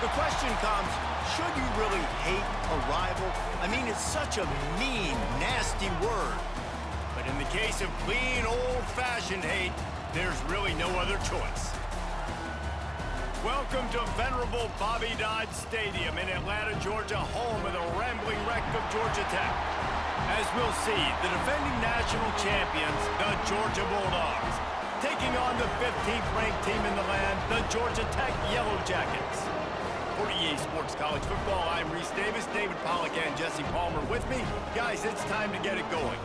The question comes, should you really hate a rival? I mean, it's such a mean, nasty word. But in the case of clean, old-fashioned hate, there's really no other choice. Welcome to venerable Bobby Dodd Stadium in Atlanta, Georgia, home of the rambling wreck of Georgia Tech. As we'll see, the defending national champions, the Georgia Bulldogs, taking on the 15th ranked team in the land, the Georgia Tech Yellow Jackets. For EA Sports College Football, I'm Reese Davis, David Pollack, and Jesse Palmer with me. Guys, it's time to get it going.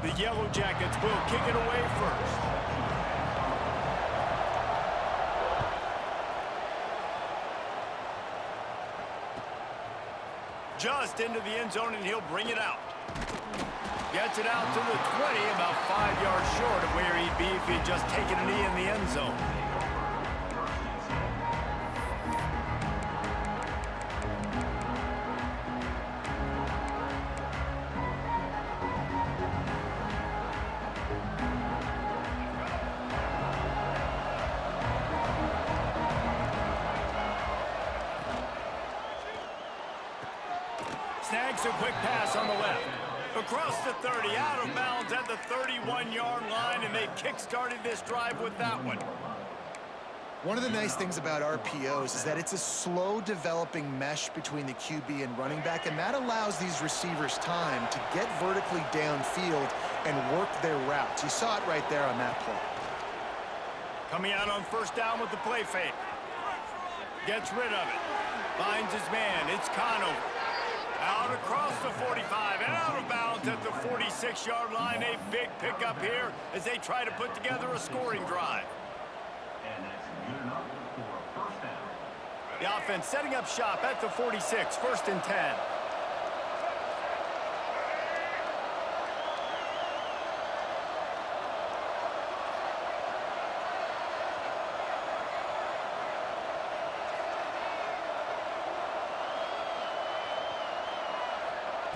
The Yellow Jackets will kick it away first. Just into the end zone, and he'll bring it out. Gets it out to the 20, about 5 yards short of where he'd be if he'd just taken a knee in the end zone. Snags a quick pass on the left. Across the 30, out of bounds at the 31-yard line, and they kick-started this drive with that one. One of the nice things about RPOs is that it's a slow-developing mesh between the QB and running back, and that allows these receivers time to get vertically downfield and work their routes. You saw it right there on that play. Coming out on first down with the play fake. Gets rid of it. Finds his man. It's Conover. Out across the 45 and out of bounds at the 46-yard line. A big pickup here as they try to put together a scoring drive. And that's good enough for a first down. The offense setting up shop at the 46, 1st and 10.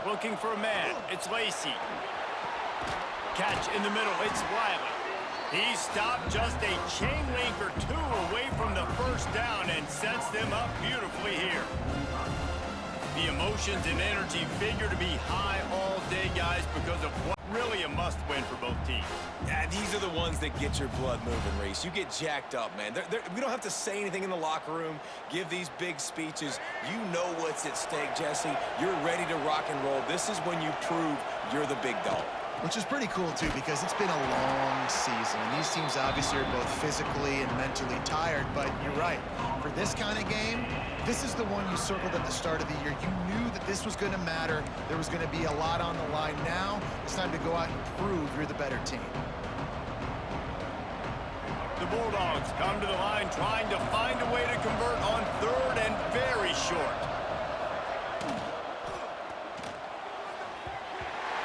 Looking for a man. It's Lacey. Catch in the middle. It's Wiley. He stopped just a chain link or two away from the first down and sets them up beautifully here. The emotions and energy figure to be high all day, guys, because of what really a must-win for both teams. Yeah, these are the ones that get your blood moving, Reese. You get jacked up, man. We don't have to say anything in the locker room, give these big speeches. You know what's at stake, Jesse. You're ready to rock and roll. This is when you prove you're the big dog. Which is pretty cool, too, because it's been a long season. And these teams obviously are both physically and mentally tired, but you're right. For this kind of game, this is the one you circled at the start of the year. You knew that this was going to matter. There was going to be a lot on the line. Now, it's time to go out and prove you're the better team. The Bulldogs come to the line trying to find a way to convert on 3rd and very short.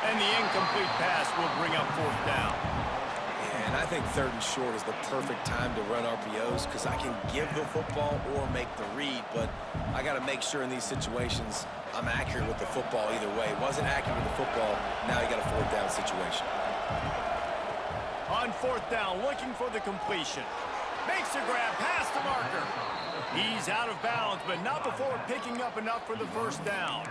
And the incomplete pass will bring up 4th down. Yeah, and I think 3rd and short is the perfect time to run RPOs because I can give the football or make the read, but I got to make sure in these situations I'm accurate with the football either way. Wasn't accurate with the football, now you got a 4th down situation. On 4th down, looking for the completion. Makes a grab past the marker. He's out of bounds, but not before picking up enough for the 1st down.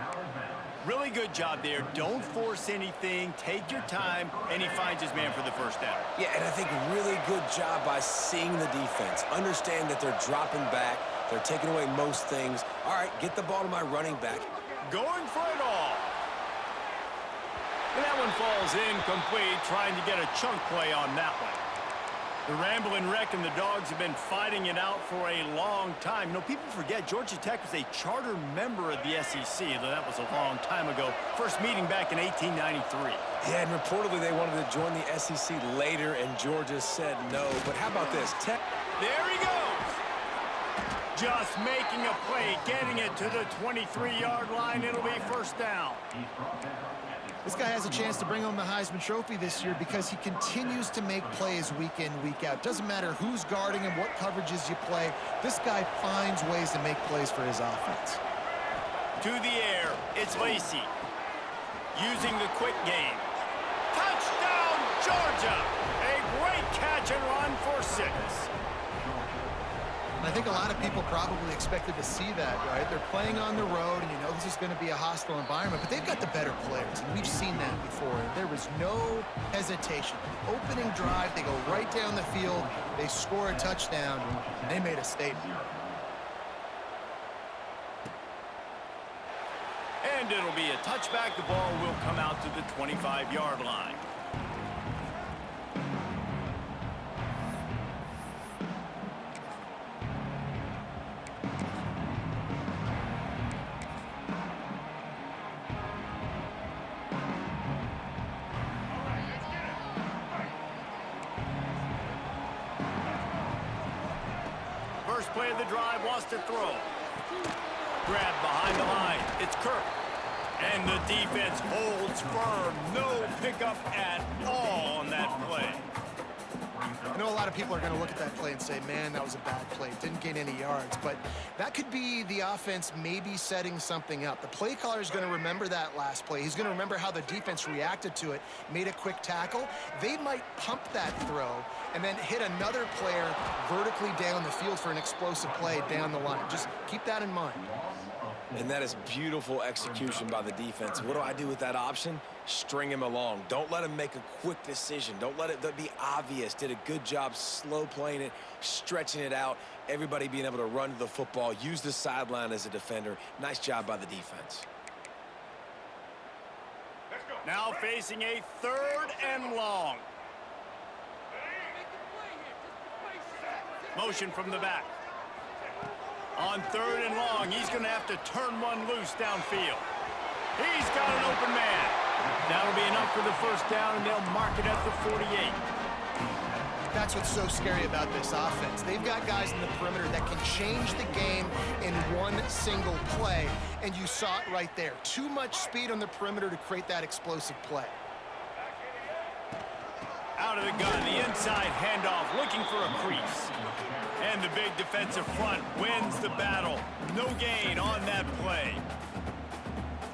Really good job there. Don't force anything. Take your time, and he finds his man for the 1st down. Yeah, and I think really good job by seeing the defense. Understand that they're dropping back. They're taking away most things. All right, get the ball to my running back. Going for it all. And that one falls incomplete, trying to get a chunk play on that one. The Ramblin' Wreck and the Dogs have been fighting it out for a long time. You know, people forget Georgia Tech was a charter member of the SEC, though that was a long time ago. First meeting back in 1893. Yeah, and reportedly they wanted to join the SEC later, and Georgia said no. But how about this? Tech. There he goes. Just making a play, getting it to the 23-yard line. It'll be 1st down. He's brought down at the This guy has a chance to bring home the Heisman Trophy this year because he continues to make plays week in, week out. Doesn't matter who's guarding him, what coverages you play. This guy finds ways to make plays for his offense. To the air, it's Lacey. Using the quick game. Touchdown, Georgia! A great catch and run for 6. I think a lot of people probably expected to see that, right? They're playing on the road, and you know this is going to be a hostile environment, but they've got the better players, and we've seen that before. There was no hesitation. Opening drive, they go right down the field, they score a touchdown, and they made a statement. And it'll be a touchback. The ball will come out to the 25-yard line. First play of the drive, wants to throw. Grab behind the line. It's Kirk. And the defense holds firm. No pickup at all on that play. I know a lot of people are going to look at that play and say, man, that was a bad play. Didn't gain any yards. But that could be the offense maybe setting something up. The play caller is going to remember that last play. He's going to remember how the defense reacted to it, made a quick tackle. They might pump that throw and then hit another player vertically down the field for an explosive play down the line. Just keep that in mind. And that is beautiful execution by the defense. What do I do with that option? String him along. Don't let him make a quick decision. Don't let it be obvious. Did a good job slow playing it, stretching it out, everybody being able to run to the football, use the sideline as a defender. Nice job by the defense. Now facing a 3rd and long. Motion from the back. On 3rd and long, he's going to have to turn one loose downfield. He's got an open man. That'll be enough for the first down, and they'll mark it at the 48. That's what's so scary about this offense. They've got guys in the perimeter that can change the game in one single play, and you saw it right there. Too much speed on the perimeter to create that explosive play. Out of the gun, the inside handoff, looking for a crease. And the big defensive front wins the battle. No gain on that play.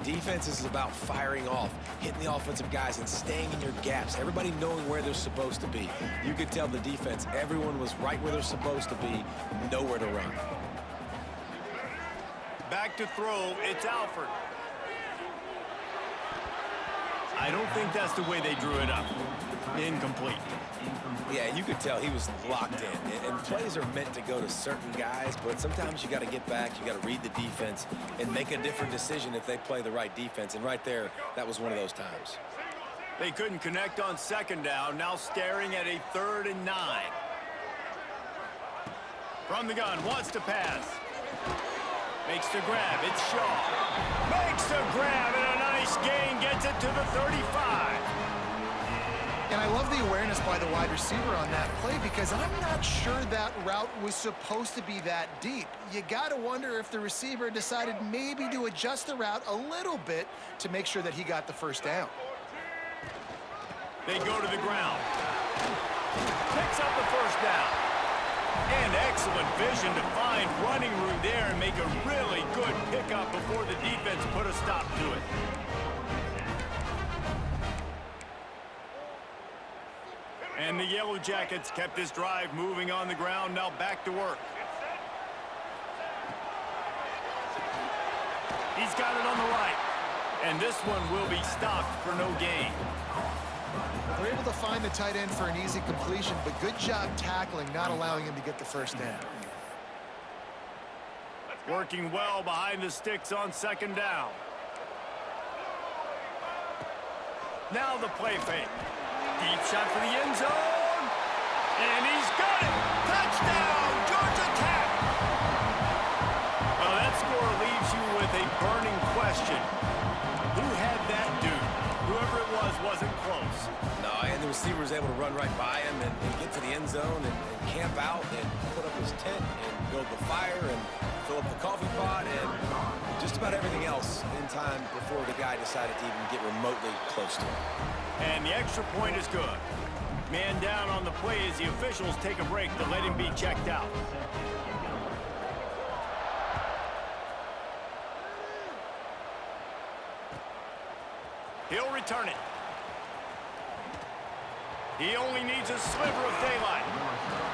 Defense is about firing off, hitting the offensive guys and staying in your gaps. Everybody knowing where they're supposed to be. You could tell the defense, everyone was right where they're supposed to be, nowhere to run. Back to throw, it's Alford. I don't think that's the way they drew it up. Incomplete. Yeah, you could tell he was locked in. And plays are meant to go to certain guys, but sometimes you got to get back, you got to read the defense, and make a different decision if they play the right defense. And right there, that was one of those times. They couldn't connect on 2nd down, now staring at a 3rd and 9. From the gun, wants to pass. Makes the grab, it's Shaw. Makes the grab, and a nice gain, gets it to the 35. And I love the awareness by the wide receiver on that play because I'm not sure that route was supposed to be that deep. You got to wonder if the receiver decided maybe to adjust the route a little bit to make sure that he got the first down. They go to the ground. Picks up the first down. And excellent vision to find running room there and make a really good pickup before the defense put a stop to it. And the Yellow Jackets kept this drive moving on the ground. Now back to work. He's got it on the right. And this one will be stopped for no gain. They're able to find the tight end for an easy completion, but good job tackling, not allowing him to get the first down. Working well behind the sticks on 2nd down. Now the play fake. Deep shot for the end zone. And he's got it. Touchdown, Georgia Tech. Well, that score leaves you with a burning question. Who had that dude? Whoever it was wasn't close. No, and the receiver was able to run right by him and get to the end zone and camp out and put up his tent and build the fire and fill up the coffee pot and just about everything else in time before the guy decided to even get remotely close to him. And the extra point is good. Man down on the play as the officials take a break to let him be checked out. He'll return it. He only needs a sliver of daylight.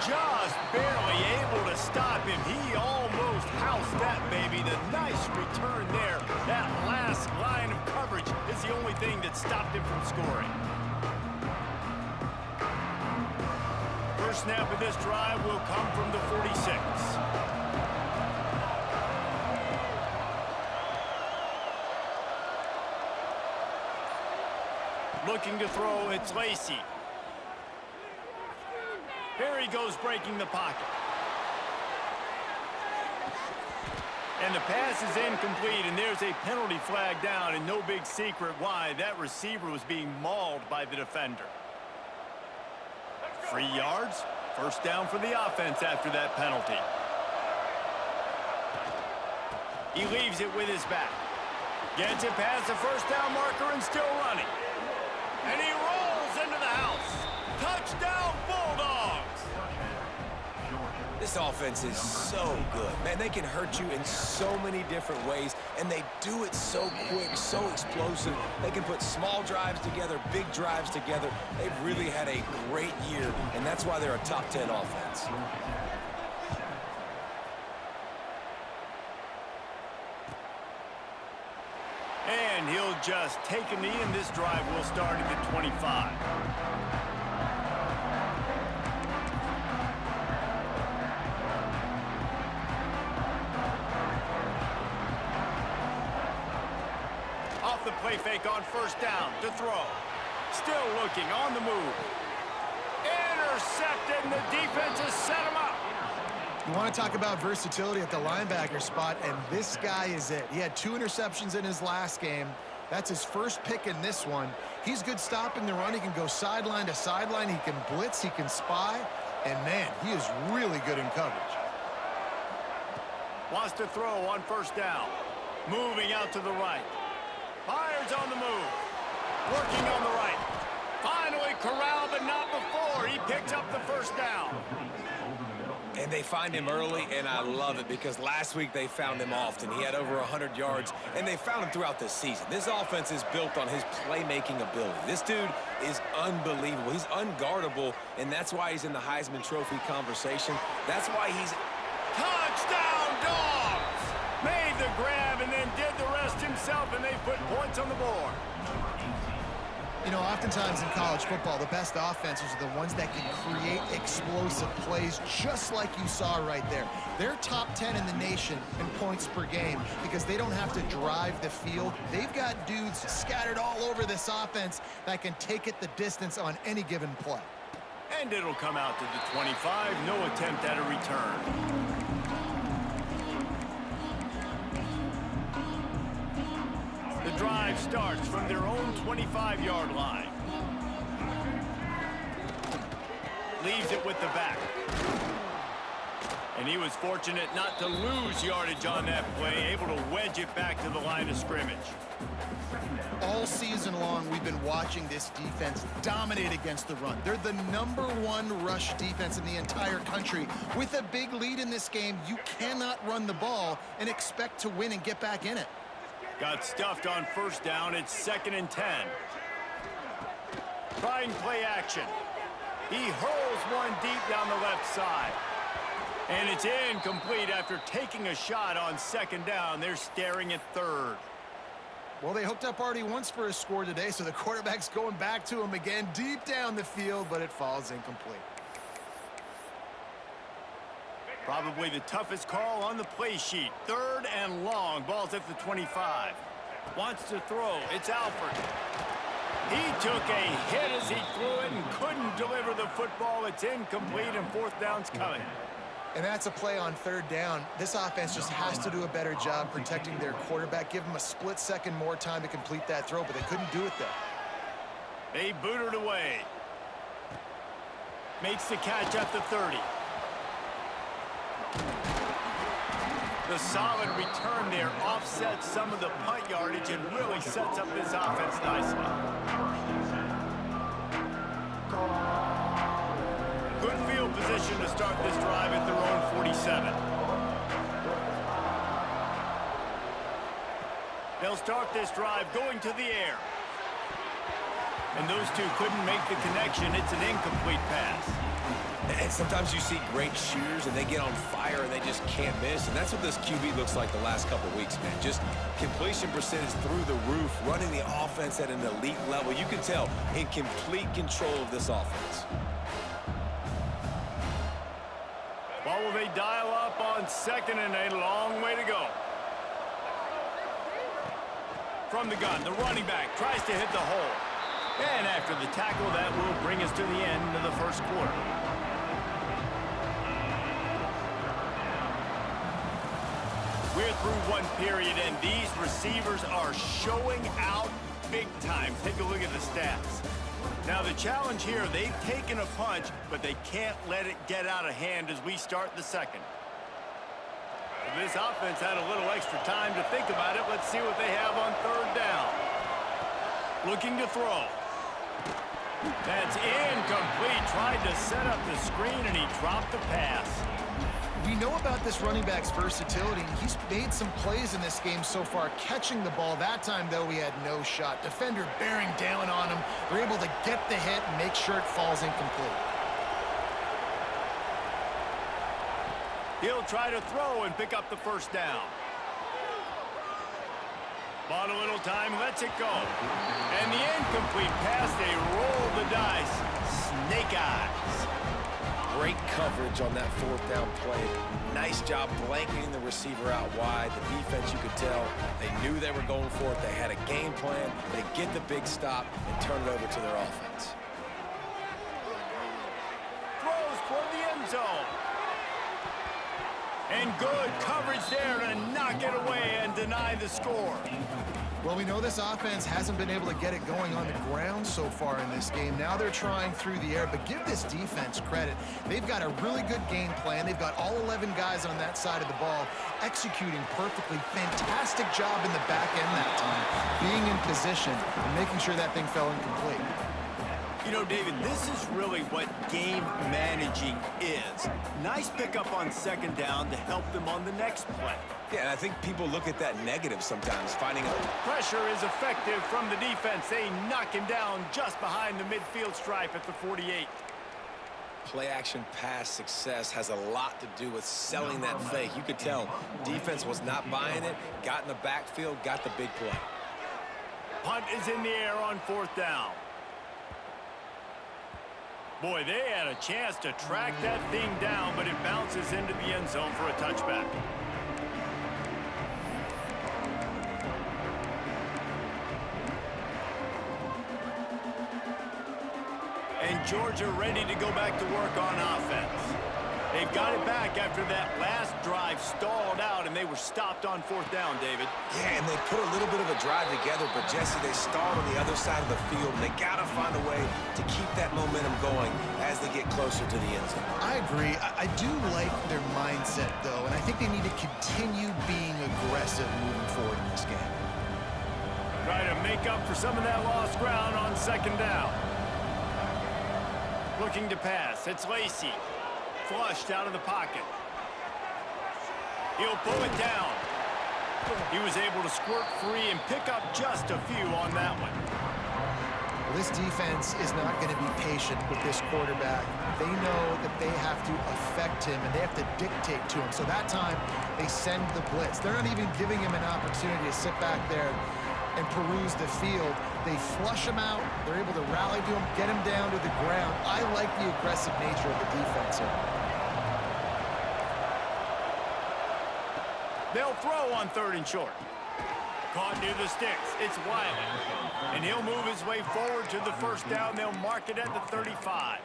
Just barely able to stop him. He almost housed that baby. The nice return there. That last line of coverage is the only thing that stopped him from scoring. First snap of this drive will come from the 46. Looking to throw, it's Lacey. Here he goes breaking the pocket. And the pass is incomplete, and there's a penalty flag down, and no big secret why. That receiver was being mauled by the defender. 3 yards, first down for the offense after that penalty. He leaves it with his back. Gets it past the first down marker and still running. And he rolls into the house. Touchdown, Bulldogs! This offense is so good. Man, they can hurt you in so many different ways, and they do it so quick, so explosive. They can put small drives together, big drives together. They've really had a great year, and that's why they're a top 10 offense. And he'll just take a knee, and this drive will start at the 25. Off the play fake on first down to throw. Still looking on the move. Intercepted, and the defense has set him up. You want to talk about versatility at the linebacker spot, and this guy is it. He had 2 interceptions in his last game. That's his first pick in this one. He's good stopping the run. He can go sideline to sideline. He can blitz. He can spy. And, man, he is really good in coverage. Wants to throw on first down. Moving out to the right. Fires on the move. Working on the right. Finally corralled, but not before. He picks up the first down. And they find him early, and I love it because last week they found him often. He had over 100 yards, and they found him throughout the season. This offense is built on his playmaking ability. This dude is unbelievable. He's unguardable, and that's why he's in the Heisman Trophy conversation. That's why he's... Touchdown, Dogs! Made the grab and then did the rest himself, and they put points on the board. You know, oftentimes in college football, the best offenses are the ones that can create explosive plays, just like you saw right there. They're top 10 in the nation in points per game because they don't have to drive the field. They've got dudes scattered all over this offense that can take it the distance on any given play. And it'll come out to the 25. No attempt at a return. The drive starts from their own 25-yard line. Leaves it with the back. And he was fortunate not to lose yardage on that play, able to wedge it back to the line of scrimmage. All season long, we've been watching this defense dominate against the run. They're the #1 rush defense in the entire country. With a big lead in this game, you cannot run the ball and expect to win and get back in it. Got stuffed on first down. It's 2nd and 10. Trying play action. He hurls one deep down the left side. And it's incomplete after taking a shot on 2nd down. They're staring at 3rd. Well, they hooked up already once for a score today, so the quarterback's going back to him again deep down the field, but it falls incomplete. Probably the toughest call on the play sheet. 3rd and long. Ball's at the 25. Wants to throw. It's Alford. He took a hit as he threw it and couldn't deliver the football. It's incomplete, and 4th down's coming. And that's a play on 3rd down. This offense just has to do a better job protecting their quarterback. Give him a split second more time to complete that throw, but they couldn't do it there. They boot it away. Makes the catch at the 30. The solid return there offsets some of the punt yardage and really sets up this offense nicely. Good field position to start this drive at their own 47. They'll start this drive going to the air. And those two couldn't make the connection. It's an incomplete pass. And sometimes you see great shooters, and they get on fire, and they just can't miss. And that's what this QB looks like the last couple weeks, man. Just completion percentage through the roof, running the offense at an elite level. You can tell in complete control of this offense. Well, will they dial up on second and a long way to go? From the gun, the running back tries to hit the hole. And after the tackle, that will bring us to the end of the first quarter. We're through one period, and these receivers are showing out big time. Take a look at the stats. Now, the challenge here, they've taken a punch, but they can't let it get out of hand as we start the second. If this offense had a little extra time to think about it, let's see what they have on third down. Looking to throw. That's incomplete. Tried to set up the screen, and he dropped the pass. We know about this running back's versatility. He's made some plays in this game so far, catching the ball. That time, though, he had no shot. Defender bearing down on him. They're able to get the hit and make sure it falls incomplete. He'll try to throw and pick up the first down. Bought a little time, lets it go. And the incomplete pass, they roll the dice. Snake eyes. Great coverage on that fourth down play. Nice job blanketing the receiver out wide. The defense, you could tell, they knew they were going for it. They had a game plan. They get the big stop and turn it over to their offense. Throws toward the end zone. And good coverage there to knock it away and deny the score. Well, we know this offense hasn't been able to get it going on the ground so far in this game. Now they're trying through the air, but give this defense credit. They've got a really good game plan. They've got all 11 guys on that side of the ball executing perfectly. Fantastic job in the back end that time, being in position and making sure that thing fell incomplete. You know, David, this is really what game managing is. Nice pickup on second down to help them on the next play. Yeah, and I think people look at that negative sometimes, finding a... Pressure is effective from the defense. They knock him down just behind the midfield stripe at the 48. Play-action pass success has a lot to do with selling that fake. You could tell defense was not buying it, got in the backfield, got the big play. Punt is in the air on fourth down. Boy, they had a chance to track that thing down, but it bounces into the end zone for a touchback. And Georgia ready to go back to work on offense. They've got it back after that last drive stalled out, and they were stopped on fourth down, David. Yeah, and they put a little bit of a drive together, but Jesse, they stalled on the other side of the field, and they got to find a way to keep that momentum going as they get closer to the end zone. I agree. I do like their mindset, though, and I think they need to continue being aggressive moving forward in this game. Try to make up for some of that lost ground on second down. Looking to pass. It's Lacey. Flushed out of the pocket. He'll pull it down. He was able to squirt free and pick up just a few on that one. Well, this defense is not going to be patient with this quarterback. They know that they have to affect him, and they have to dictate to him. So that time, they send the blitz. They're not even giving him an opportunity to sit back there and peruse the field. They flush him out. They're able to rally to him, get him down to the ground. I like the aggressive nature of the defense here. They'll throw on third and short. Caught near the sticks. It's Wiley. And he'll move his way forward to the first down. They'll mark it at the 35.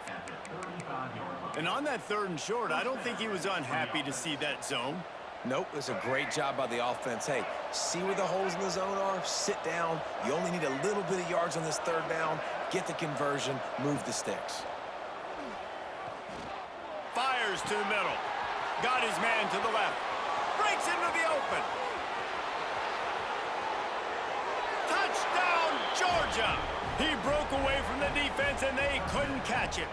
And on that third and short, I don't think he was unhappy to see that zone. Nope, it's a great job by the offense. Hey, see where the holes in the zone are? Sit down. You only need a little bit of yards on this third down. Get the conversion. Move the sticks. Fires to the middle. Got his man to the left. Breaks into the open. Touchdown, Georgia! He broke away from the defense, and they couldn't catch it.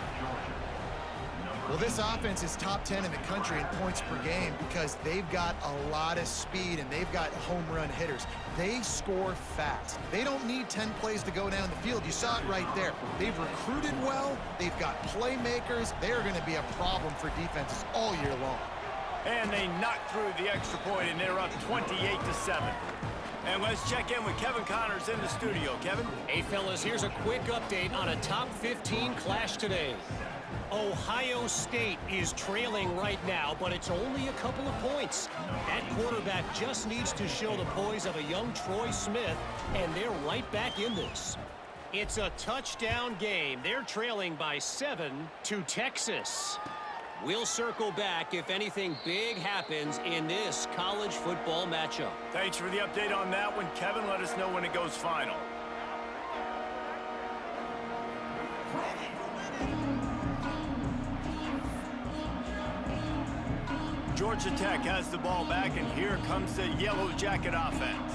Well, this offense is top 10 in the country in points per game because they've got a lot of speed and they've got home run hitters. They score fast. They don't need 10 plays to go down the field. You saw it right there. They've recruited well. They've got playmakers. They're going to be a problem for defenses all year long. And they knocked through the extra point, and they're up 28-7. And let's check in with Kevin Connors in the studio. Kevin? Hey, fellas, here's a quick update on a top 15 clash today. Ohio State is trailing right now, but it's only a couple of points. That quarterback just needs to show the poise of a young Troy Smith, and they're right back in this. It's a touchdown game. They're trailing by 7 to Texas. We'll circle back if anything big happens in this college football matchup. Thanks for the update on that one, Kevin. Let us know when it goes final. Georgia Tech has the ball back, and here comes the Yellow Jacket offense.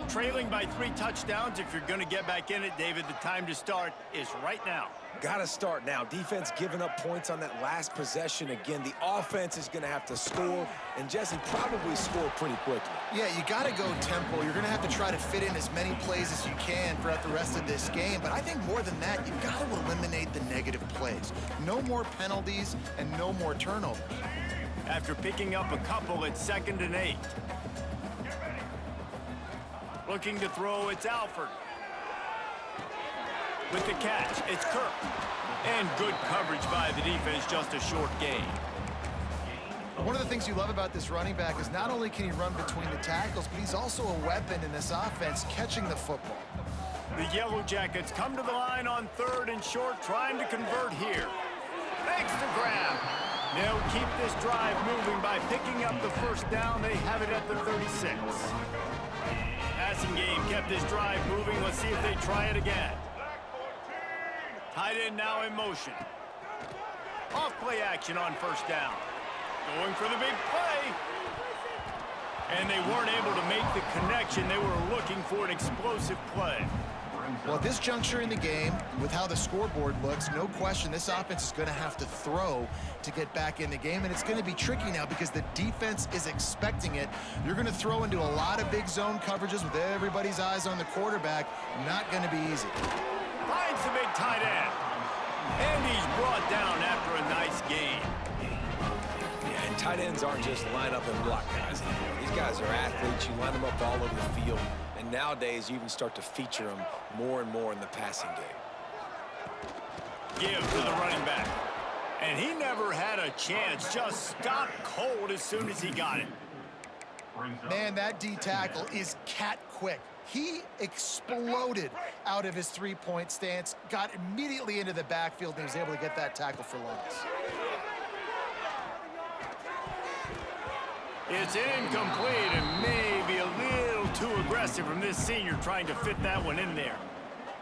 Trailing by 3 touchdowns. If you're going to get back in it, David, the time to start is right now. Got to start now. Defense giving up points on that last possession. Again, the offense is going to have to score, and Jesse probably score pretty quickly. Yeah, you got to go tempo. You're going to have to try to fit in as many plays as you can throughout the rest of this game. But I think more than that, you've got to eliminate the negative plays. No more penalties and no more turnovers. After picking up a couple, it's 2nd and 8. Looking to throw, it's Alford. With the catch, it's Kirk. And good coverage by the defense, just a short gain. One of the things you love about this running back is not only can he run between the tackles, but he's also a weapon in this offense, catching the football. The Yellow Jackets come to the line on 3rd and short, trying to convert here. Makes the grab. They'll keep this drive moving by picking up the first down. They have it at the 36. Passing game kept this drive moving. Let's see if they try it again. Tight end now in motion. Off play action on 1st down. Going for the big play. And they weren't able to make the connection. They were looking for an explosive play. Well, at this juncture in the game, with how the scoreboard looks, no question this offense is going to have to throw to get back in the game, and it's going to be tricky now because the defense is expecting it. You're going to throw into a lot of big zone coverages with everybody's eyes on the quarterback. Not going to be easy. Finds the big tight end. And he's brought down after a nice gain. Yeah, and tight ends aren't just line up and block guys anymore. These guys are athletes. You line them up all over the field. And nowadays, you even start to feature them more and more in the passing game. Give to the running back. And he never had a chance. Just stopped cold as soon as he got it. Man, that D tackle is cat quick. He exploded out of his 3-point stance, got immediately into the backfield, and he was able to get that tackle for loss. It's incomplete and maybe a little too aggressive from this senior trying to fit that one in there.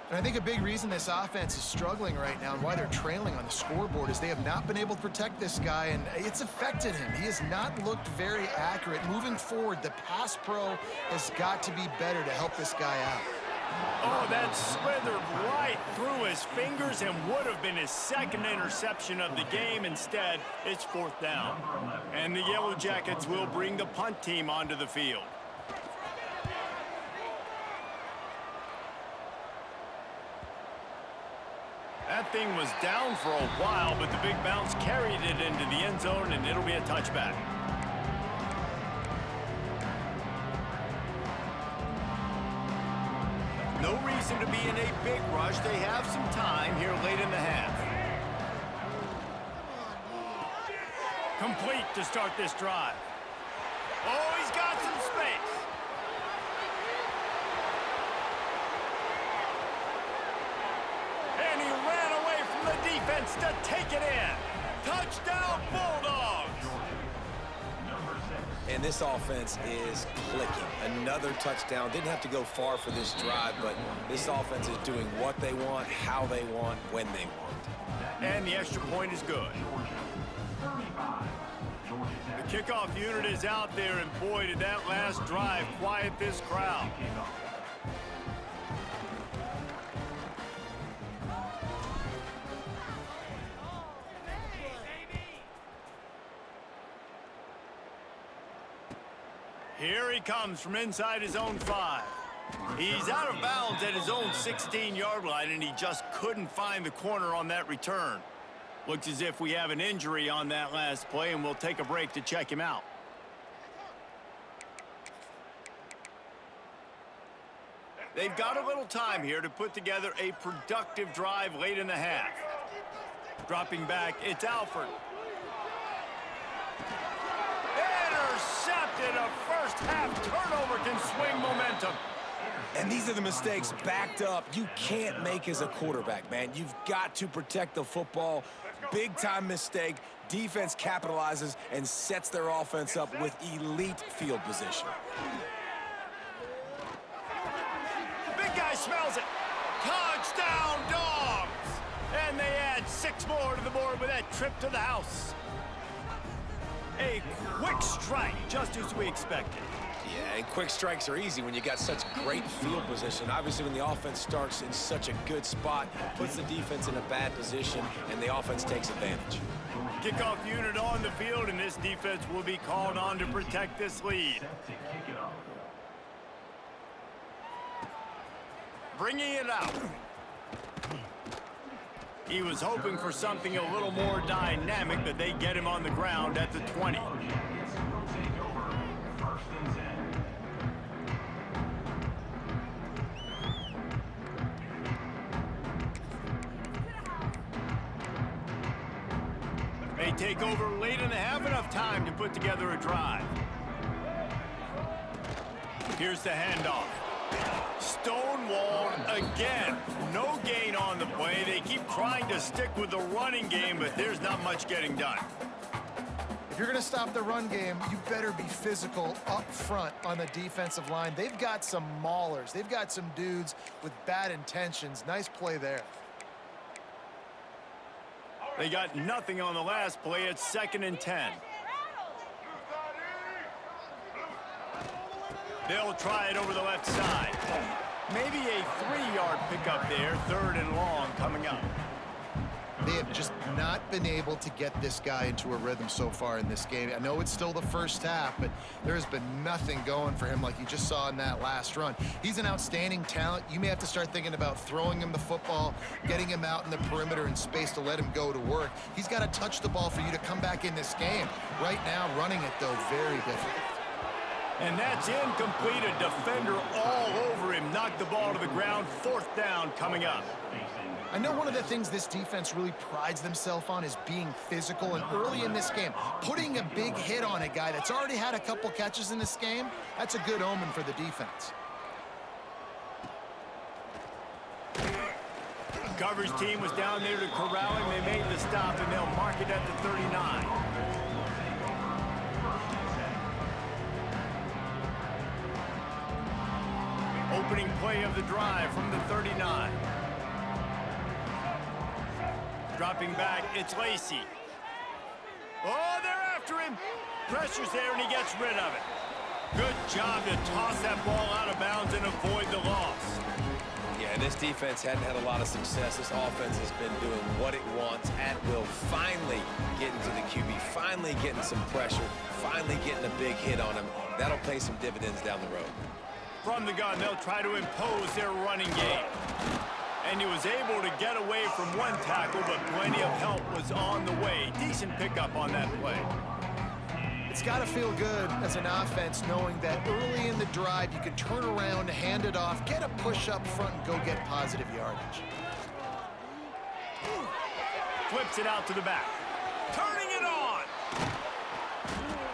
And I think a big reason this offense is struggling right now and why they're trailing on the scoreboard is they have not been able to protect this guy, and it's affected him. He has not looked very accurate. Moving forward, the pass pro has got to be better to help this guy out. Oh, that slithered right through his fingers and would have been his 2nd interception of the game. Instead, it's 4th down. And the Yellow Jackets will bring the punt team onto the field. That thing was down for a while, but the big bounce carried it into the end zone, and it'll be a touchback. No reason to be in a big rush. They have some time here late in the half. Complete to start this drive. Oh, he's got some space. And he ran away from the defense to take it in. Touchdown, Bulldogs! And this offense is clicking. Another touchdown. Didn't have to go far for this drive, but this offense is doing what they want, how they want, when they want. And the extra point is good. The Kickoff unit is out there, and boy, did that last drive quiet this crowd. Here he comes from inside his own 5. He's out of bounds at his own 16-yard line, and he just couldn't find the corner on that return. Looks as if we have an injury on that last play, and we'll take a break to check him out. They've got a little time here to put together a productive drive late in the half. Dropping back, it's Alford. Intercepted. A first half turnover can swing momentum. And these are the mistakes backed up you can't make as a quarterback, man. You've got to protect the football. Big-time mistake. Defense capitalizes and sets their offense up with elite field position. Big guy smells it. Touchdown, Dogs! And they add 6 more to the board with that trip to the house. A quick strike, just as we expected. Yeah, and quick strikes are easy when you got such great field position. Obviously, when the offense starts in such a good spot, puts the defense in a bad position, and the offense takes advantage. Kickoff unit on the field, and this defense will be called on to protect this lead. Bringing it out. He was hoping for something a little more dynamic, but they get him on the ground at the 20. They take over late in the half, enough time to put together a drive. Here's the handoff. Stonewalled again. No gain on the play. They keep trying to stick with the running game, but there's not much getting done. If you're going to stop the run game, you better be physical up front on the defensive line. They've got some maulers. They've got some dudes with bad intentions. Nice play there. They got nothing on the last play. It's 2nd and 10. They'll try it over the left side. Maybe a 3-yard pickup there. 3rd and long coming up. They have just not been able to get this guy into a rhythm so far in this game. I know it's still the first half, but there has been nothing going for him like you just saw in that last run. He's an outstanding talent. You may have to start thinking about throwing him the football, getting him out in the perimeter in space to let him go to work. He's got to touch the ball for you to come back in this game. Right now, running it, though, very difficult. And that's incomplete. A defender all over him. Knocked the ball to the ground. 4th down coming up. I know one of the things this defense really prides themselves on is being physical, and early in this game, putting a big hit on a guy that's already had a couple catches in this game, that's a good omen for the defense. Coverage team was down there to corral him. They made the stop, and they'll mark it at the 39. Opening play of the drive from the 39. Dropping back, it's Lacey. Oh, they're after him. Pressure's there, and he gets rid of it. Good job to toss that ball out of bounds and avoid the loss. Yeah, this defense hadn't had a lot of success. This offense has been doing what it wants at will. Finally getting to the QB, finally getting some pressure, finally getting a big hit on him. That'll pay some dividends down the road. From the gun, they'll try to impose their running game. And he was able to get away from one tackle, but plenty of help was on the way. Decent pickup on that play. It's got to feel good as an offense knowing that early in the drive you can turn around, hand it off, get a push up front, and go get positive yardage. Flips it out to the back. Turning it on.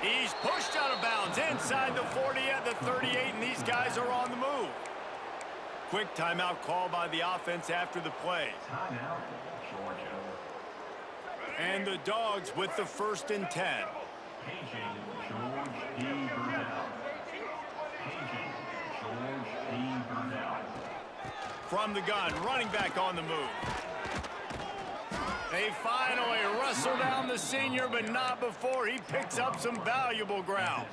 He's pushed out of bounds inside the 40 at the 38, and these guys are on the move. Quick timeout call by the offense after the play. Timeout, Georgia. And the Dogs with the 1st and 10. Paging George D. Burdell. Paging George D. Burdell. From the gun, running back on the move. They finally wrestle down the senior, but not before he picks up some valuable ground.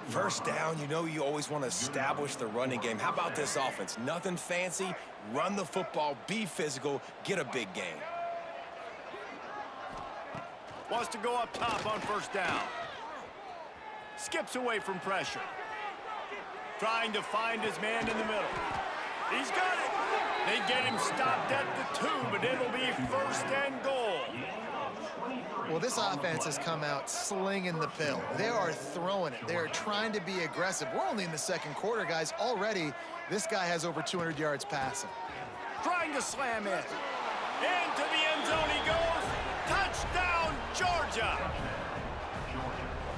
First down, you know you always want to establish the running game. How about this offense? Nothing fancy. Run the football, be physical, get a big gain. Wants to go up top on first down. Skips away from pressure. Trying to find his man in the middle. He's got it. They get him stopped at the 2, but it'll be first and goal. Well, this offense has come out slinging the pill. They are throwing it. They are trying to be aggressive. We're only in the second quarter, guys. Already, this guy has over 200 yards passing. Trying to slam in. Into the end zone he goes. Touchdown, Georgia.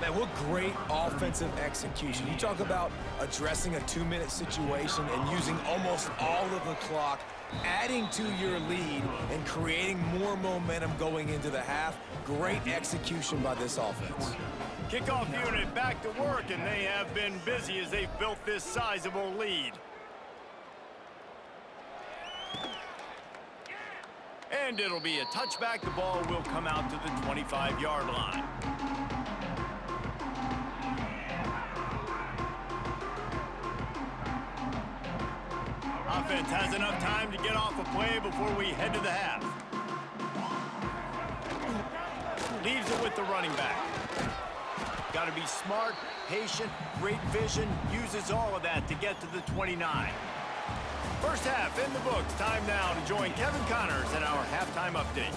Man, what great offensive execution. You talk about addressing a 2-minute situation and using almost all of the clock, adding to your lead and creating more momentum going into the half. Great execution by this offense. Kickoff unit back to work, and they have been busy as they've built this sizable lead. And it'll be a touchback. The ball will come out to the 25-yard line. Offense has enough time to get off a play before we head to the half. Leaves it with the running back. Got to be smart, patient, great vision, uses all of that to get to the 29. First half in the books. Time now to join Kevin Connors in our halftime update.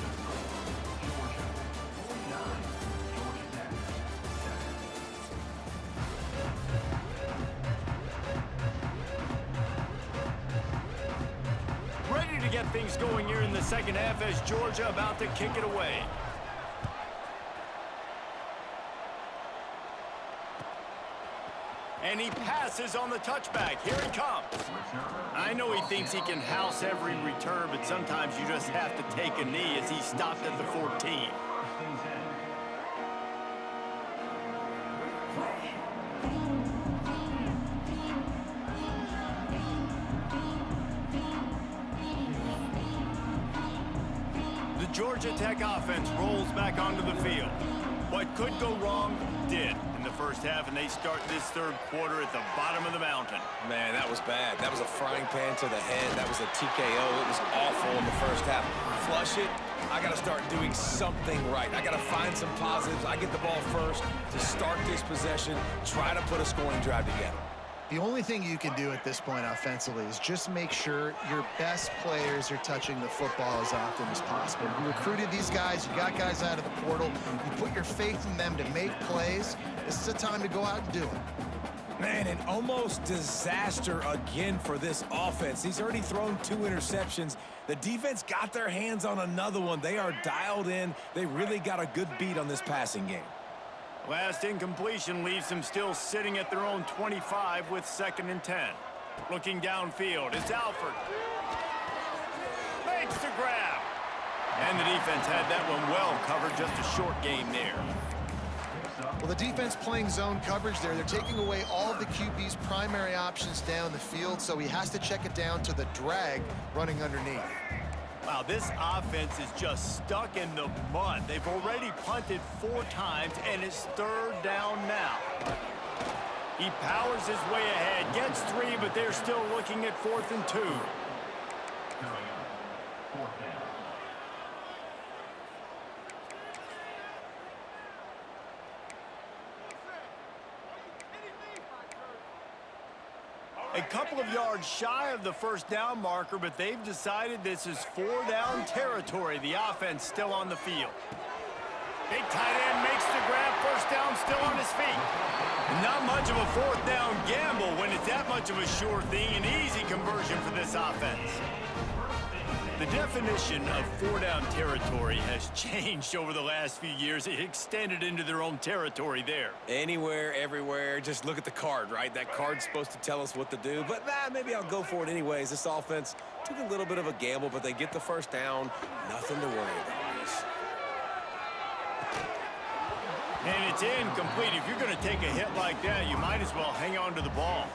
Ready to get things going here in the second half as Georgia about to kick it away. And he passes on the touchback. Here he comes. I know he thinks he can house every return, but sometimes you just have to take a knee as he stopped at the 14. The Georgia Tech offense rolls back onto the field. What could go wrong did in the first half, and they start this third quarter at the bottom of the mountain. Man, that was bad. That was a frying pan to the head. That was a TKO. It was awful in the first half. Flush it. I got to start doing something right. I got to find some positives. I get the ball first to start this possession, try to put a scoring drive together. The only thing you can do at this point offensively is just make sure your best players are touching the football as often as possible. You recruited these guys, you got guys out of the portal, you put your faith in them to make plays. This is a time to go out and do it. Man, an almost disaster again for this offense. He's already thrown 2 interceptions. The defense got their hands on another one. They are dialed in. They really got a good beat on this passing game. Last incompletion leaves them still sitting at their own 25 with 2nd and 10. Looking downfield, it's Alford. Makes the grab. And the defense had that one well covered, just a short game there. Well, the defense playing zone coverage there. They're taking away all of the QB's primary options down the field, so he has to check it down to the drag running underneath. Wow, this offense is just stuck in the mud. They've already punted 4 times, and it's 3rd down now. He powers his way ahead, gets 3, but they're still looking at 4th and 2. A couple of yards shy of the 1st down marker, but they've decided this is 4-down territory. The offense still on the field. Big tight end makes the grab. 1st down, still on his feet. Not much of a 4th down gamble when it's that much of a sure thing. An easy conversion for this offense. The definition of 4-down territory has changed over the last few years. It extended into their own territory there. Anywhere, everywhere, just look at the card, right? That card's supposed to tell us what to do, but maybe I'll go for it anyways. This offense took a little bit of a gamble, but they get the 1st down. Nothing to worry about. And it's incomplete. If you're going to take a hit like that, you might as well hang on to the ball.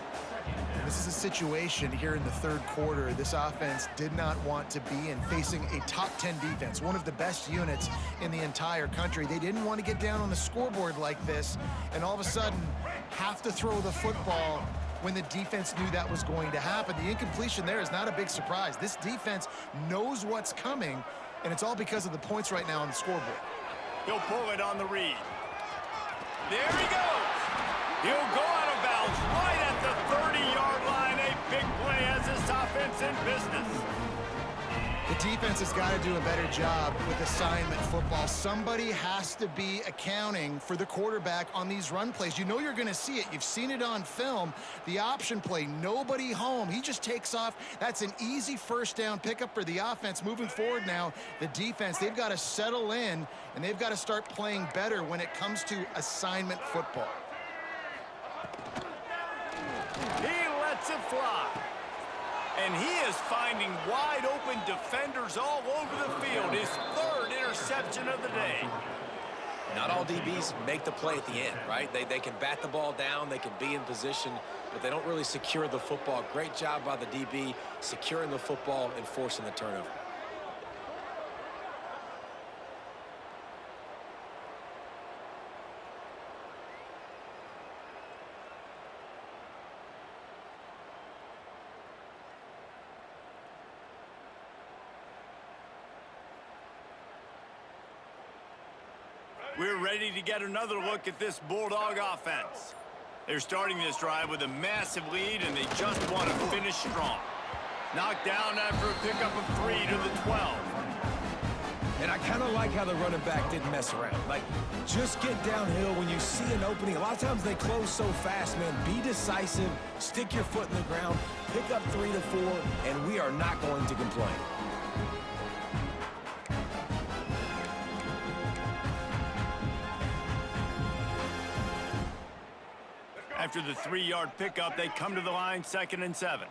And this is a situation here in the third quarter this offense did not want to be in, facing a top 10 defense, one of the best units in the entire country. They didn't want to get down on the scoreboard like this and all of a sudden have to throw the football when the defense knew that was going to happen. The incompletion there is not a big surprise. This defense knows what's coming, and it's all because of the points right now on the scoreboard. He'll pull it on the read. There he goes. He'll go out of bounds right at the 30-yard line. A big play as this offense in business. The defense has got to do a better job with assignment football. Somebody has to be accounting for the quarterback on these run plays. You know you're going to see it. You've seen it on film. The option play, nobody home. He just takes off. That's an easy first down pickup for the offense. Moving forward now, the defense, they've got to settle in, and they've got to start playing better when it comes to assignment football. He lets it fly. And he is finding wide-open defenders all over the field. His third interception of the day. Not all DBs make the play at the end, right? They can bat the ball down, they can be in position, but they don't really secure the football. Great job by the DB securing the football and forcing the turnover. We're ready to get another look at this Bulldog offense. They're starting this drive with a massive lead, and they just want to finish strong. Knocked down after a pickup of 3 to the 12. And I kind of like how the running back didn't mess around. Like, just get downhill when you see an opening. A lot of times they close so fast, man. Be decisive, stick your foot in the ground, pick up 3 to 4, and we are not going to complain. After the 3-yard pickup, they come to the line, 2nd and 7.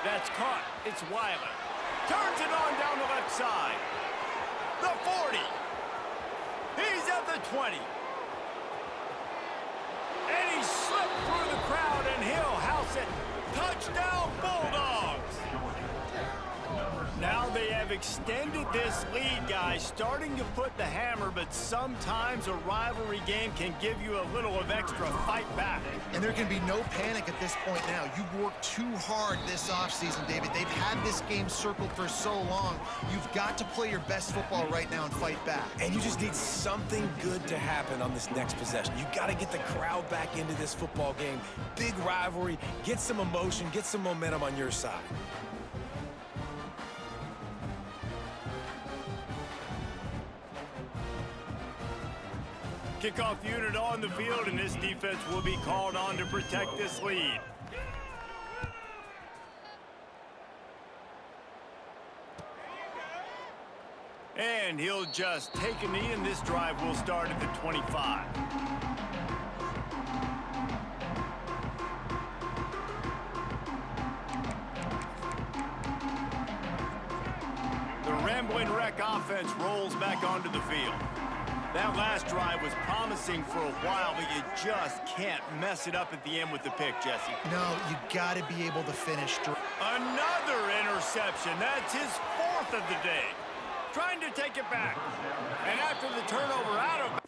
That's caught. It's Weiler. Turns it on down the left side. The 40. He's at the 20. And he slipped through the crowd, and he'll house it. Touchdown, Bulldogs! Now they have extended this lead, guys, starting to put the hammer, but sometimes a rivalry game can give you a little of extra fight back. And there can be no panic at this point now. You've worked too hard this offseason, David. They've had this game circled for so long. You've got to play your best football right now and fight back. And you just need something good to happen on this next possession. You got to get the crowd back into this football game. Big rivalry, get some emotion, get some momentum on your side. Kickoff unit on the field, and this defense will be called on to protect this lead. And he'll just take a knee, and this drive will start at the 25. The Rambling Wreck offense rolls back onto the field. That last drive was promising for a while, but you just can't mess it up at the end with the pick, Jesse. No, you got to be able to finish. Another interception. That's his 4th of the day. Trying to take it back. And after the turnover out of...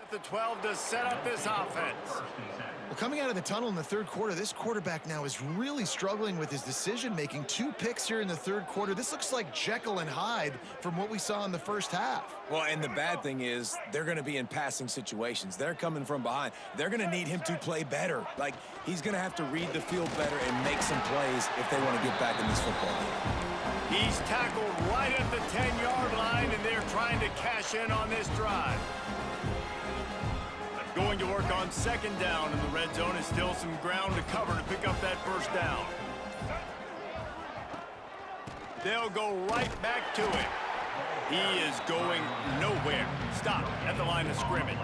the 12 to set up this offense. Well, coming out of the tunnel in the third quarter, this quarterback now is really struggling with his decision-making. 2 picks here in the third quarter. This looks like Jekyll and Hyde from what we saw in the first half. Well, and the bad thing is they're going to be in passing situations. They're coming from behind. They're going to need him to play better. Like, he's going to have to read the field better and make some plays if they want to get back in this football game. He's tackled right at the 10-yard line, and they're trying to cash in on this drive. Going to work on second down, and the red zone is still some ground to cover to pick up that first down. They'll go right back to him. He is going nowhere. Stop at the line of scrimmage.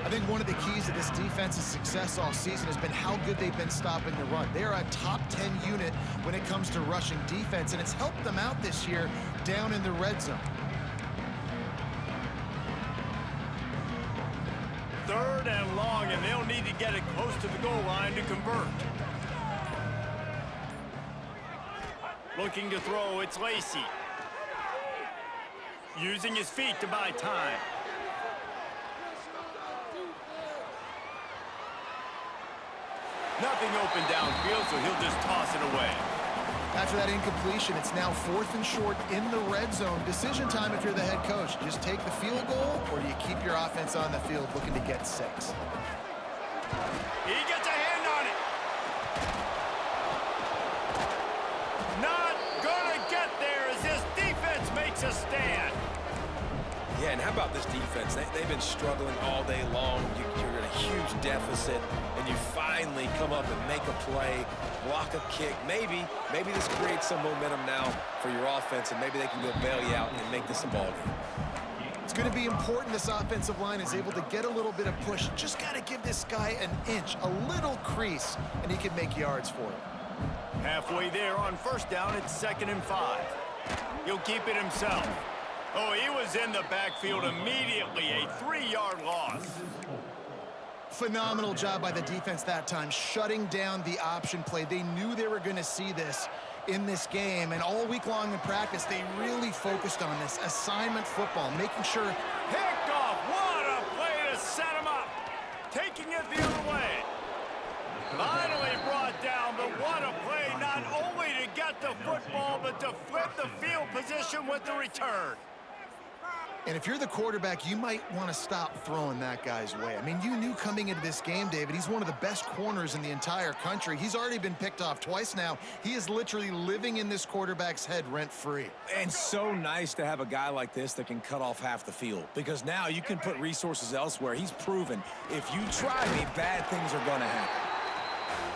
I think one of the keys to this defense's success all season has been how good they've been stopping the run. They're a top 10 unit when it comes to rushing defense, and it's helped them out this year down in the red zone. Third and long, and they'll need to get it close to the goal line to convert. Looking to throw, it's Lacey. Using his feet to buy time. Nothing open downfield, so he'll just toss it away. After that incompletion, it's now 4th and short in the red zone. Decision time if you're the head coach. Just take the field goal, or do you keep your offense on the field looking to get 6? He gets a hand on it. Not gonna get there as this defense makes a stand. Yeah, and how about this defense? They've been struggling all day long. You're in a huge deficit, and you finally come up and make a play, block a kick. Maybe this creates some momentum now for your offense, and maybe they can go bail you out and make this a ball game. It's going to be important this offensive line is able to get a little bit of push. Just got to give this guy an inch, a little crease, and he can make yards for it. Halfway there on first down, it's 2nd and 5. He'll keep it himself. Oh, he was in the backfield immediately, a 3-yard loss. Phenomenal job by the defense that time, shutting down the option play. They knew they were going to see this in this game, and all week long in practice, they really focused on this assignment football, making sure. Picked off. What a play to set him up. Taking it the other way. Finally brought down, but what a play, not only to get the football, but to flip the field position with the return. And if you're the quarterback, you might want to stop throwing that guy's way. I mean, you knew coming into this game, David, he's one of the best corners in the entire country. He's already been picked off twice now. He is literally living in this quarterback's head rent-free. And so nice to have a guy like this that can cut off half the field, because now you can put resources elsewhere. He's proven if you try me, bad things are going to happen.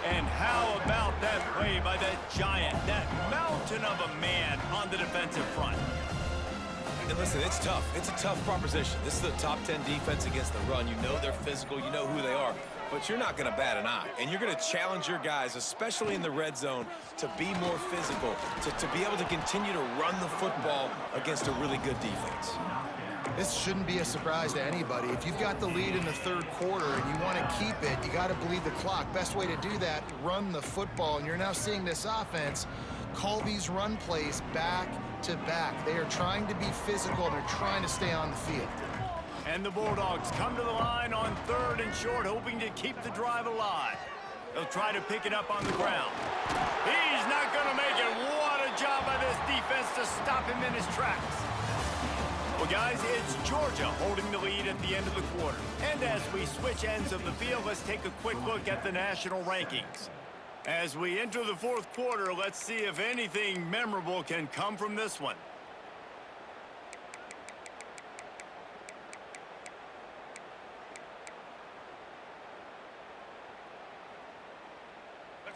And how about that play by that giant, that mountain of a man on the defensive front? And listen, it's tough. It's a tough proposition. This is a top 10 defense against the run. You know they're physical. You know who they are. But you're not going to bat an eye. And you're going to challenge your guys, especially in the red zone, to be more physical, to be able to continue to run the football against a really good defense. This shouldn't be a surprise to anybody. If you've got the lead in the third quarter and you want to keep it, you got to bleed the clock. Best way to do that, run the football. And you're now seeing this offense call these run plays back to back. They are trying to be physical, and they're trying to stay on the field. And the Bulldogs come to the line on 3rd and short, hoping to keep the drive alive. They'll try to pick it up on the ground. He's not going to make it. What a job by this defense to stop him in his tracks. Well, guys, it's Georgia holding the lead at the end of the quarter. And as we switch ends of the field, let's take a quick look at the national rankings. As we enter the 4th quarter, let's see if anything memorable can come from this one.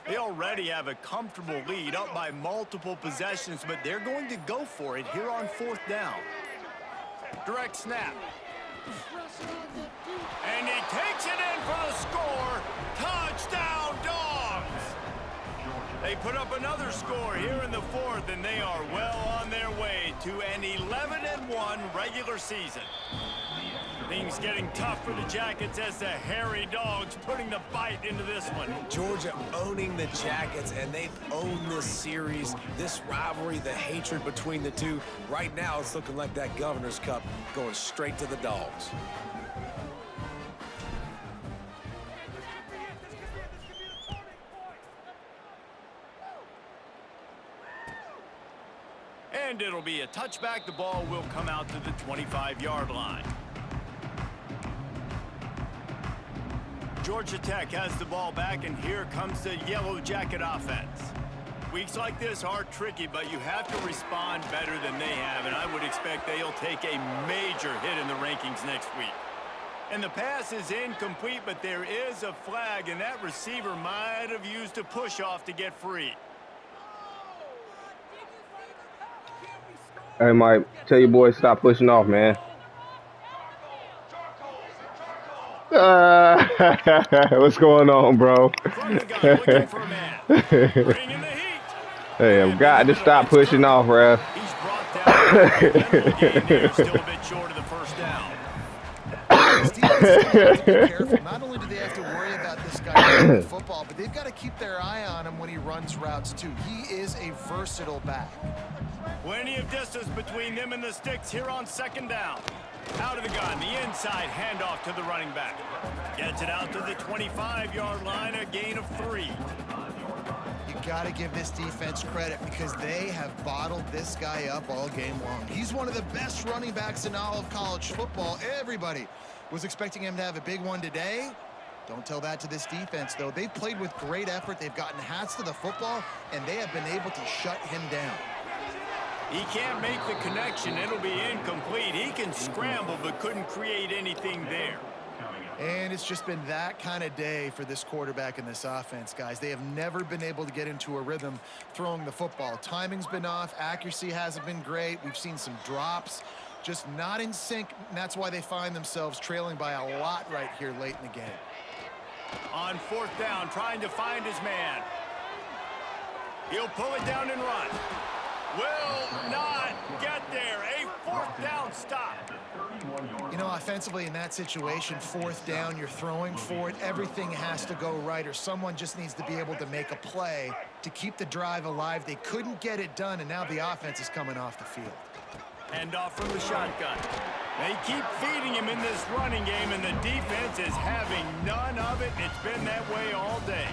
They already have a comfortable lead, up by multiple possessions, but they're going to go for it here on 4th down. Direct snap. And he takes it in for the score. Touchdown, Dogs! They put up another score here in the 4th, and they are well on their way to an 11-1 regular season. Things getting tough for the Jackets as the hairy Dogs putting the bite into this one. Georgia owning the Jackets, and they've owned this series, this rivalry, the hatred between the two. Right now, it's looking like that Governor's Cup going straight to the Dogs. And it'll be a touchback. The ball will come out to the 25-yard line. Georgia Tech has the ball back, and here comes the Yellow Jacket offense. Weeks like this are tricky, but you have to respond better than they have, and I would expect they'll take a major hit in the rankings next week. And the pass is incomplete, but there is a flag, and that receiver might have used a push-off to get free. Hey, Mike, tell your boys stop pushing off, man. What's going on, bro? From the gun, looking for a man. Bringing the heat. Hey, I've got to stop pushing off, ref. He's brought down there, still a bit short of the first down. Have to be careful. Not only do they have to worry about this guy running the football, but they've got to keep their eye on him when he runs routes too. He is a versatile back. Plenty of distance between them and the sticks here on second down. Out of the gun, the inside handoff to the running back. Gets it out to the 25-yard line, a gain of 3. You got to give this defense credit because they have bottled this guy up all game long. He's one of the best running backs in all of college football. Everybody was expecting him to have a big one today. Don't tell that to this defense, though. They've played with great effort. They've gotten hats to the football, and they have been able to shut him down. He can't make the connection. It'll be incomplete. He can scramble, but couldn't create anything there. And it's just been that kind of day for this quarterback and this offense, guys. They have never been able to get into a rhythm throwing the football. Timing's been off. Accuracy hasn't been great. We've seen some drops, just not in sync, and that's why they find themselves trailing by a lot right here late in the game. On fourth down, trying to find his man. He'll pull it down and run. Will not get there. A fourth down stop. You know, offensively in that situation, fourth down, you're throwing for it. Everything has to go right, or someone just needs to be able to make a play to keep the drive alive. They couldn't get it done, and now the offense is coming off the field. Hand off from the shotgun. They keep feeding him in this running game, and the defense is having none of it. It's been that way all day.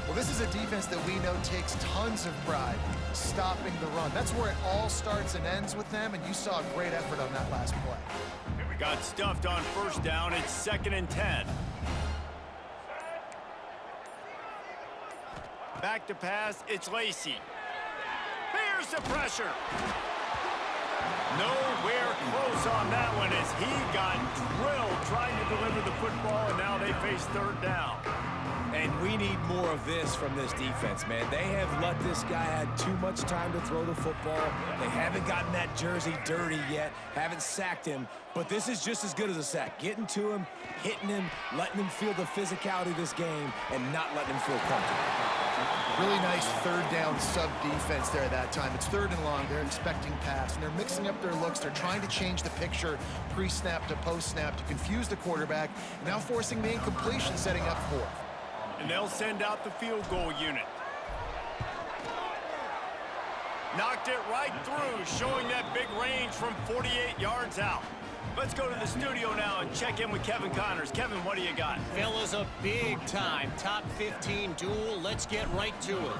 Well, this is a defense that we know takes tons of pride stopping the run. That's where it all starts and ends with them, and you saw a great effort on that last play. Got stuffed on first down. It's 2nd and 10. Back to pass. It's Lacey. Here's the pressure. Nowhere close on that one as he got drilled trying to deliver the football, and now they face 3rd down. And we need more of this from this defense, man. They have let this guy have too much time to throw the football. They haven't gotten that jersey dirty yet, haven't sacked him. But this is just as good as a sack. Getting to him, hitting him, letting him feel the physicality of this game, and not letting him feel comfortable. Really nice 3rd down sub defense there that time. It's 3rd and long. They're expecting pass, and they're mixing up their looks. They're trying to change the picture pre-snap to post-snap to confuse the quarterback, now forcing the incompletion, setting up 4th. And they'll send out the field goal unit. Knocked it right through, showing that big range from 48 yards out. Let's go to the studio now and check in with Kevin Connors. Kevin, what do you got? Fellas, a big-time top 15 duel. Let's get right to it.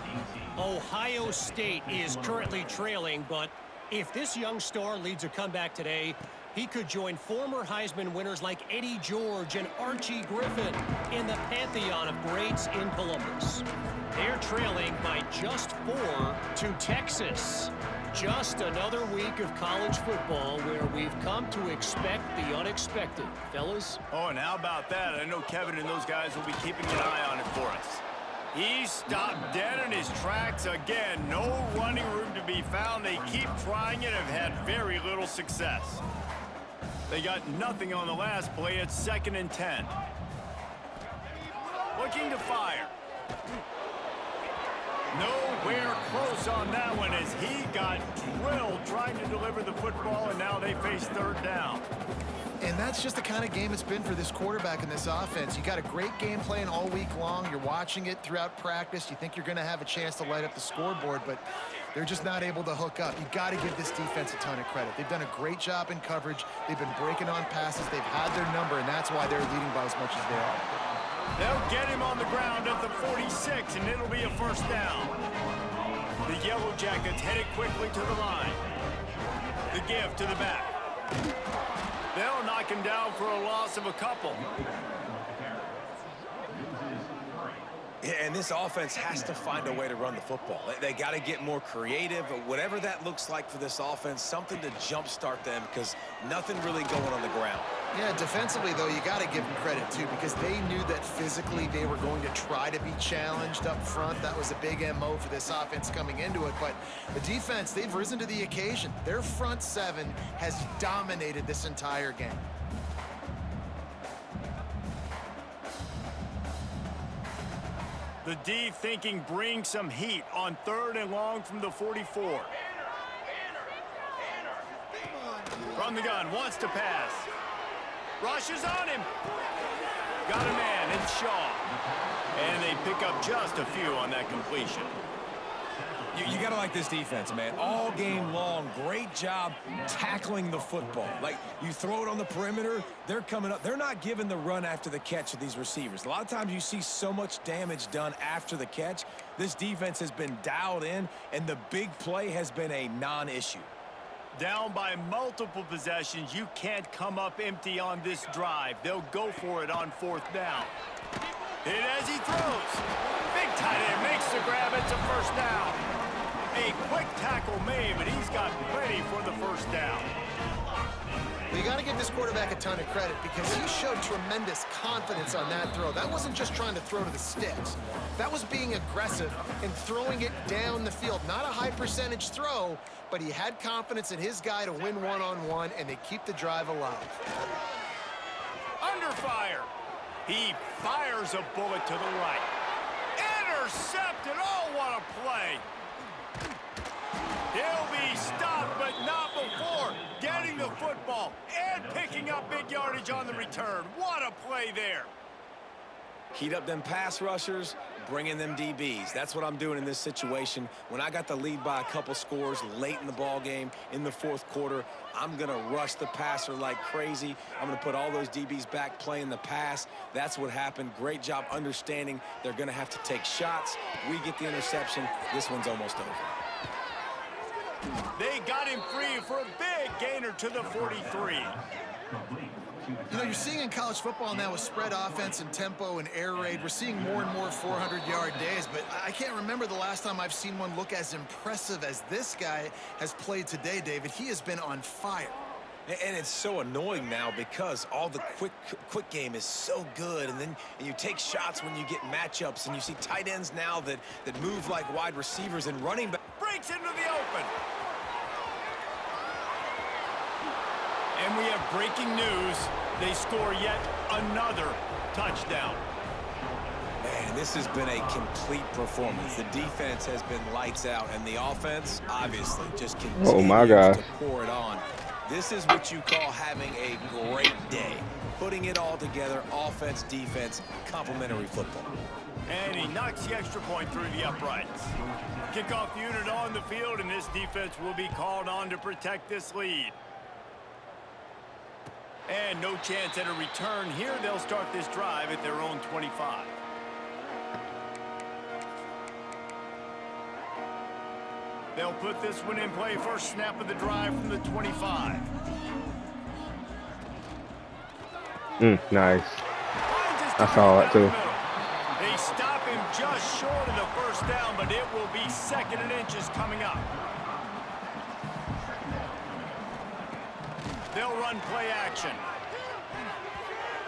Ohio State is currently trailing, but if this young star leads a comeback today, he could join former Heisman winners like Eddie George and Archie Griffin in the pantheon of greats in Columbus. They're trailing by just 4 to Texas. Just another week of college football where we've come to expect the unexpected. Fellas? Oh, and how about that? I know Kevin and those guys will be keeping an eye on it for us. He stopped dead in his tracks again. No running room to be found. They keep trying it, have had very little success. They got nothing on the last play. It's 2nd and 10. Looking to fire. Nowhere close on that one as he got drilled trying to deliver the football, and now they face 3rd down. And that's just the kind of game it's been for this quarterback and this offense. You got a great game plan all week long. You're watching it throughout practice. You think you're going to have a chance to light up the scoreboard, but they're just not able to hook up. You got to give this defense a ton of credit. They've done a great job in coverage. They've been breaking on passes. They've had their number, and that's why they're leading by as much as they are. They'll get him on the ground at the 46, and it'll be a 1st down. The Yellow Jackets headed quickly to the line. The give to the back. They'll knock him down for a loss of a couple. Yeah, and this offense has to find a way to run the football. They got to get more creative, whatever that looks like for this offense, something to jumpstart them because nothing really going on the ground. Yeah, defensively, though, you got to give them credit, too, because they knew that physically they were going to try to be challenged up front. That was a big MO for this offense coming into it. But the defense, they've risen to the occasion. Their front seven has dominated this entire game. The D thinking bring some heat on 3rd and long from the 44. From the gun, wants to pass. Rushes on him. Got a man, it's Shaw. And they pick up just a few on that completion. You got to like this defense, man. All game long, great job tackling the football. Like, you throw it on the perimeter, they're coming up. They're not giving the run after the catch of these receivers. A lot of times you see so much damage done after the catch. This defense has been dialed in, and the big play has been a non-issue. Down by multiple possessions, you can't come up empty on this drive. They'll go for it on 4th down. Hit as he throws. Big tight end makes the grab. It's a first down. A quick tackle made, but he's got plenty for the first down. Well, you got to give this quarterback a ton of credit because he showed tremendous confidence on that throw. That wasn't just trying to throw to the sticks. That was being aggressive and throwing it down the field. Not a high percentage throw, but he had confidence in his guy to win one-on-one, and they keep the drive alive. Under fire. He fires a bullet to the right. Intercepted. Oh, what a play. He'll be stopped, but not before getting the football and picking up big yardage on the return. What a play there. Heat up them pass rushers, bring in them DBs. That's what I'm doing in this situation. When I got the lead by a couple scores late in the ball game in the 4th quarter, I'm going to rush the passer like crazy. I'm going to put all those DBs back playing the pass. That's what happened. Great job understanding they're going to have to take shots. We get the interception. This one's almost over. They got him free for a big gainer to the 43. You know, you're seeing in college football now with spread offense and tempo and air raid, we're seeing more and more 400-yard days, but I can't remember the last time I've seen one look as impressive as this guy has played today, David. He has been on fire. And it's so annoying now because all the quick game is so good, and then you take shots when you get matchups, and you see tight ends now that move like wide receivers and running back. Breaks into the open. And we have breaking news. They score yet another touchdown. Man, this has been a complete performance. The defense has been lights out, and the offense, obviously, just continues to pour it on. This is what you call having a great day. Putting it all together, offense, defense, complementary football. And he knocks the extra point through the uprights. Kickoff unit on the field, and this defense will be called on to protect this lead. And no chance at a return here. They'll start this drive at their own 25. They'll put this one in play. First snap of the drive from the 25. Nice. I saw it too. They stop him just short of the first down, but it will be 2nd and inches coming up. They'll run play action.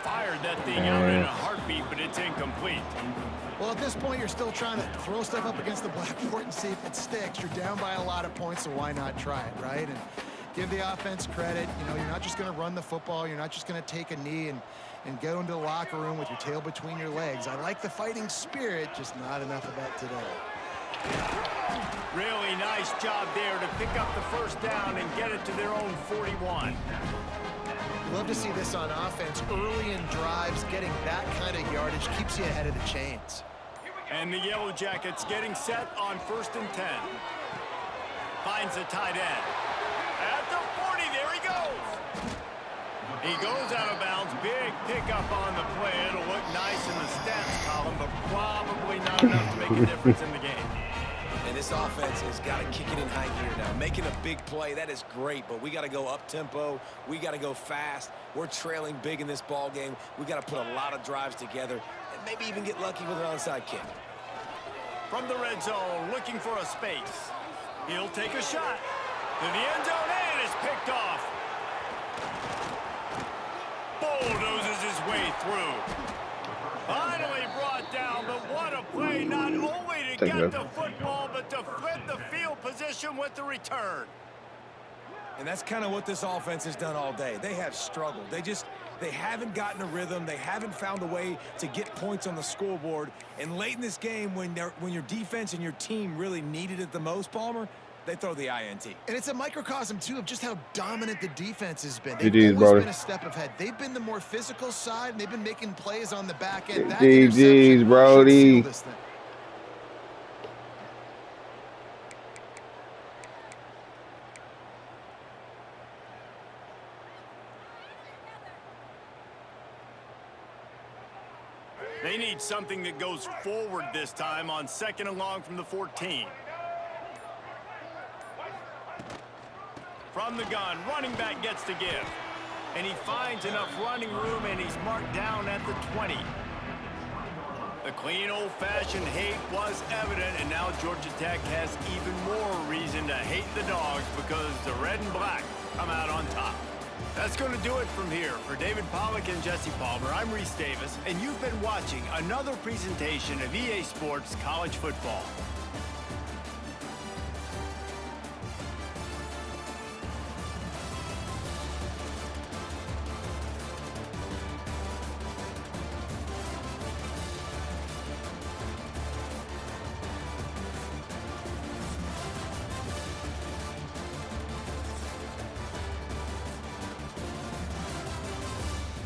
Fired that thing out in a heartbeat, but it's incomplete. Well, at this point, you're still trying to throw stuff up against the blackboard and see if it sticks. You're down by a lot of points, so why not try it, right? And give the offense credit. You know, you're not just going to run the football. You're not just going to take a knee and go into the locker room with your tail between your legs. I like the fighting spirit, just not enough of that today. Really nice job there to pick up the first down and get it to their own 41. You love to see this on offense. Early in drives, getting that kind of yardage keeps you ahead of the chains. And the Yellow Jackets getting set on 1st and 10. Finds a tight end. At the 40, there he goes. He goes out of bounds. Big pickup on the play. It'll look nice in the stats column, but probably not enough to make a difference in the game. And this offense has got to kick it in high gear now. Making a big play, that is great, but we got to go up-tempo. We got to go fast. We're trailing big in this ball game. We got to put a lot of drives together and maybe even get lucky with an onside kick. From the red zone, looking for a space. He'll take a shot. To the end zone, and is picked off. Bulldozes his way through. Finally brought down, but what a play, not only to get the football, but to flip the field position with the return. And that's kind of what this offense has done all day. They have struggled. They haven't gotten a rhythm. They haven't found a way to get points on the scoreboard. And late in this game, when your defense and your team really needed it the most, Palmer, they throw the INT. And it's a microcosm, too, of just how dominant the defense has been. GG's, They've always brother. been a step ahead. They've been the more physical side, and they've been making plays on the back end. That GG's, interception Brody. should seal this thing. They need something that goes forward this time on 2nd and long from the 14. From the gun, running back gets to give. And he finds enough running room, and he's marked down at the 20. The clean, old-fashioned hate was evident, and now Georgia Tech has even more reason to hate the Dogs because the red and black come out on top. That's going to do it from here. For David Pollack and Jesse Palmer, I'm Reese Davis, and you've been watching another presentation of EA Sports College Football.